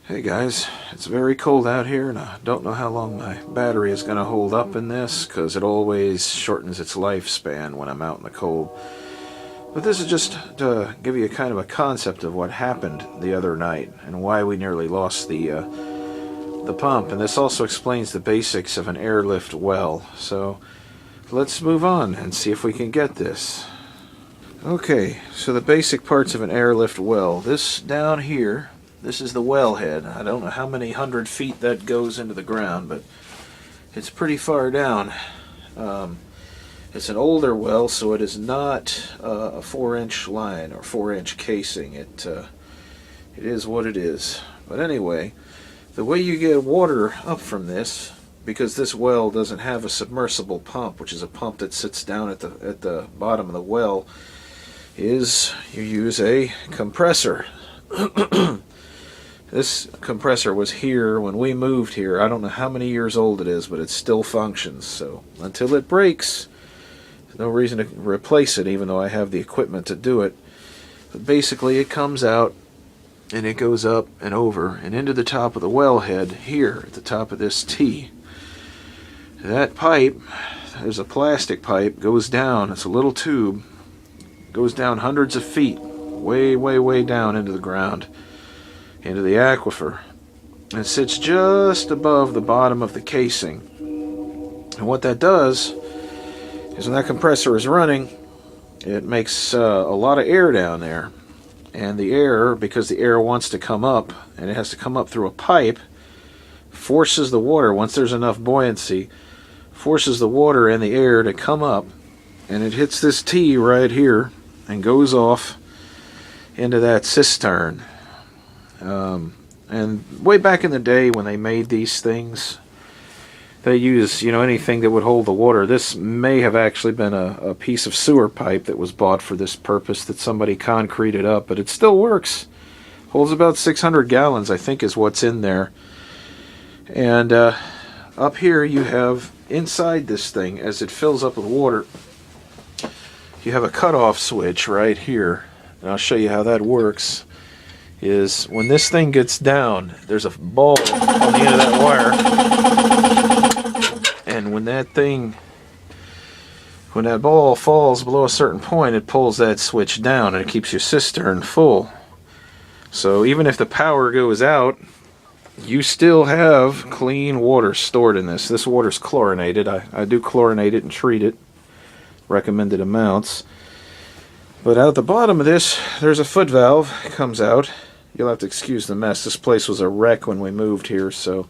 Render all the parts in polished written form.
Hey guys, it's very cold out here and I don't know how long my battery is going to hold up in this because it always shortens its lifespan when I'm out in the cold. But this is just to give you a kind of a concept of what happened the other night and why we nearly lost the pump. And this also explains the basics of an airlift well. So let's move on and see if we can get this. Okay, so the basic parts of an airlift well. This down here, this is the wellhead. I don't know how many 100 feet that goes into the ground, but it's pretty far down. It's an older well, so it is not a 4-inch line or 4-inch casing. It is what it is. But anyway, the way you get water up from this, because this well doesn't have a submersible pump, which is a pump that sits down at the bottom of the well, is you use a compressor. This compressor was here when we moved here. I don't know how many years old it is, but it still functions. So until it breaks, there's no reason to replace it, even though I have the equipment to do it. But basically it comes out and it goes up and over and into the top of the wellhead here at the top of this T. That pipe, there's a plastic pipe, goes down. It's a little tube, goes down hundreds of feet, way, way, way down into the ground, into the aquifer, and sits just above the bottom of the casing. And what that does is when that compressor is running, it makes a lot of air down there. And the air, because the air wants to come up, and it has to come up through a pipe, forces the water, once there's enough buoyancy, forces the water and the air to come up, and it hits this T right here and goes off into that cistern. And way back in the day when they made these things, they used, anything that would hold the water. This may have actually been a piece of sewer pipe that was bought for this purpose that somebody concreted up, but it still works. Holds about 600 gallons, I think, is what's in there. And up here you have, inside this thing, as it fills up with water, you have a cutoff switch right here. And I'll show you how that works. Is when this thing gets down, there's a ball on the end of that wire, and when that ball falls below a certain point, it pulls that switch down and it keeps your cistern full. So even if the power goes out, you still have clean water stored in this. This water's chlorinated. I do chlorinate it and treat it, recommended amounts. But out at the bottom of this, there's a foot valve. It comes out. You'll have to excuse the mess. This place was a wreck when we moved here, so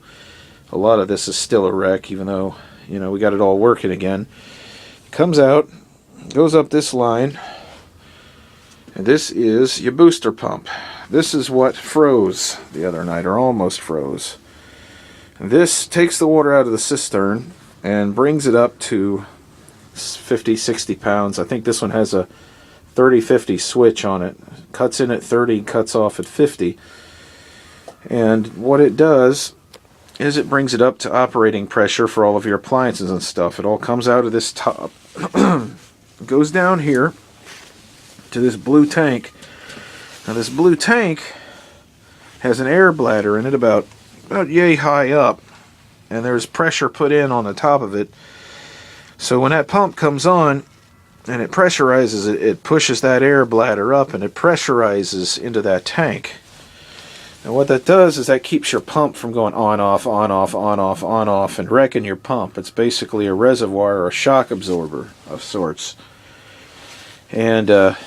a lot of this is still a wreck, even though, we got it all working again. It comes out, goes up this line, and this is your booster pump. This is what froze the other night, or almost froze. And this takes the water out of the cistern and brings it up to 50, 60 pounds. I think this one has a 30-50 switch on it. Cuts in at 30, cuts off at 50. And what it does is it brings it up to operating pressure for all of your appliances and stuff. It all comes out of this top, goes down here to this blue tank. Now this blue tank has an air bladder in it about yay high up, and there's pressure put in on the top of it. So when that pump comes on and it pressurizes it, it pushes that air bladder up and it pressurizes into that tank. And what that does is that keeps your pump from going on, off, on, off, on, off, on, off, and wrecking your pump. It's basically a reservoir or a shock absorber of sorts. And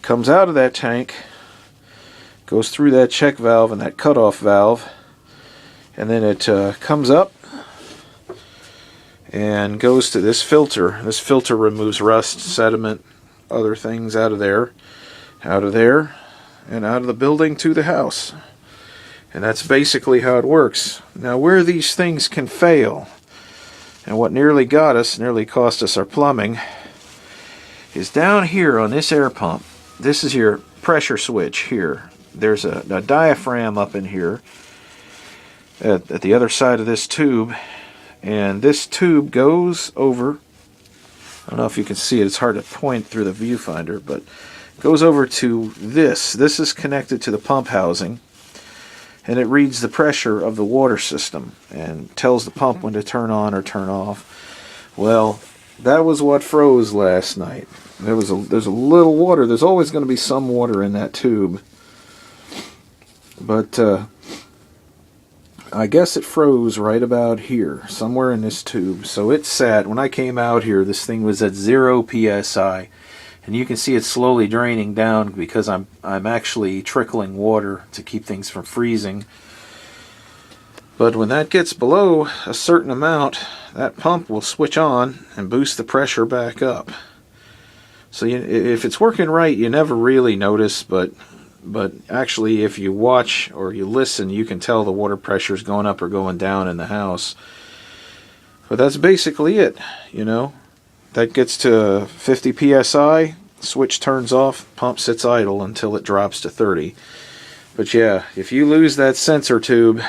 comes out of that tank, goes through that check valve and that cutoff valve, and then it comes up and goes to this filter. This filter removes rust, sediment, other things out of there, and out of the building to the house. And that's basically how it works. Now, where these things can fail, and what nearly cost us our plumbing, is down here on this air pump. This is your pressure switch here. There's a diaphragm up in here at the other side of this tube. And this tube goes over, I don't know if you can see it, it's hard to point through the viewfinder, but it goes over to this. This is connected to the pump housing. and it reads the pressure of the water system and tells the pump when to turn on or turn off. Well, that was what froze last night. There's a little water. There's always going to be some water in that tube. But I guess it froze right about here, somewhere in this tube. So it sat, when I came out here, this thing was at 0 psi. And you can see it slowly draining down because I'm actually trickling water to keep things from freezing. But when that gets below a certain amount, that pump will switch on and boost the pressure back up. So if it's working right, you never really notice, but actually if you watch or you listen, you can tell the water pressure is going up or going down in the house. But that's basically it, you know. That gets to 50 psi, switch turns off, pump sits idle until it drops to 30. But yeah, if you lose that sensor tube,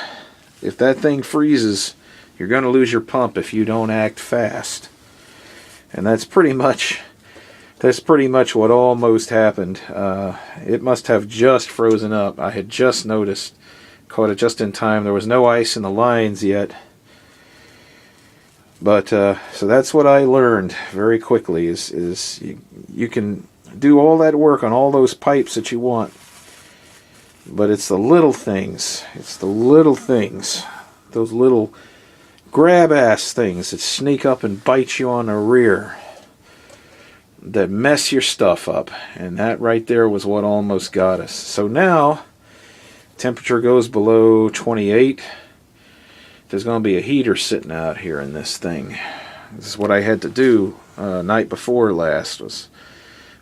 if that thing freezes, you're going to lose your pump if you don't act fast. And that's pretty much what almost happened. It must have just frozen up. I had just noticed, caught it just in time. There was no ice in the lines yet. But so that's what I learned very quickly is you can do all that work on all those pipes that you want, but it's the little things. It's the little things, those little grab-ass things that sneak up and bite you on the rear, that mess your stuff up. And that right there was what almost got us. So now, temperature goes below 28. There's going to be a heater sitting out here in this thing. This is what I had to do night before last, was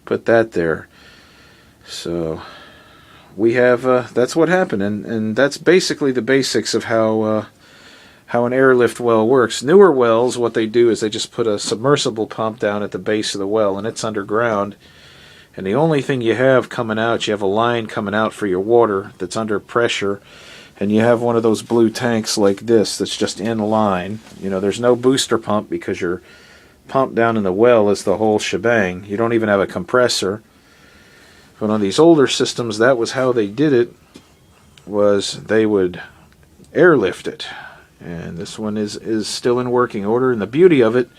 put that there. So we have, that's what happened, and that's basically the basics of how an airlift well works. Newer wells, what they do is they just put a submersible pump down at the base of the well, and it's underground. And the only thing you have coming out, you have a line coming out for your water that's under pressure. And you have one of those blue tanks like this that's just in line. You know, there's no booster pump because your pump down in the well is the whole shebang. You don't even have a compressor. But on these older systems, that was how they did it, was they would airlift it. And this one is still in working order. And the beauty of it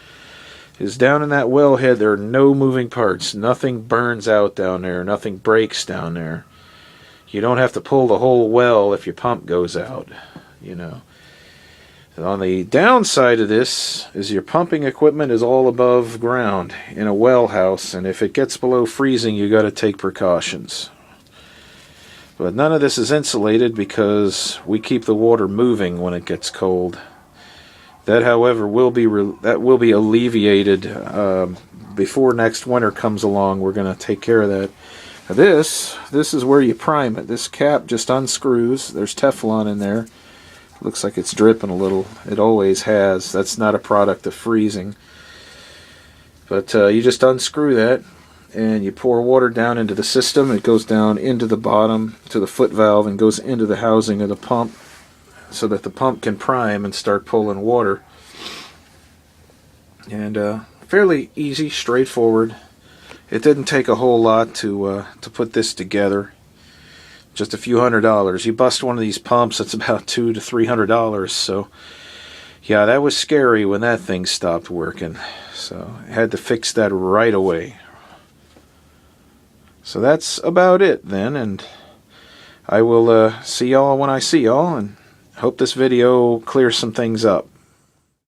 is down in that wellhead, there are no moving parts. Nothing burns out down there. Nothing breaks down there. You don't have to pull the whole well if your pump goes out, you know. And on the downside of this is your pumping equipment is all above ground in a well house, and if it gets below freezing, you got to take precautions. But none of this is insulated because we keep the water moving when it gets cold. That, however, will be alleviated before next winter comes along. We're going to take care of that. This is where you prime it. This cap just unscrews. There's Teflon in there. Looks like it's dripping a little. It always has. That's not a product of freezing. But you just unscrew that, and you pour water down into the system. It goes down into the bottom to the foot valve and goes into the housing of the pump so that the pump can prime and start pulling water. And fairly easy, straightforward. It didn't take a whole lot to put this together. Just a few $100s. You bust one of these pumps, it's about $200 to $300. So, yeah, that was scary when that thing stopped working. So, I had to fix that right away. So that's about it then, and I will see y'all when I see y'all, and hope this video clears some things up.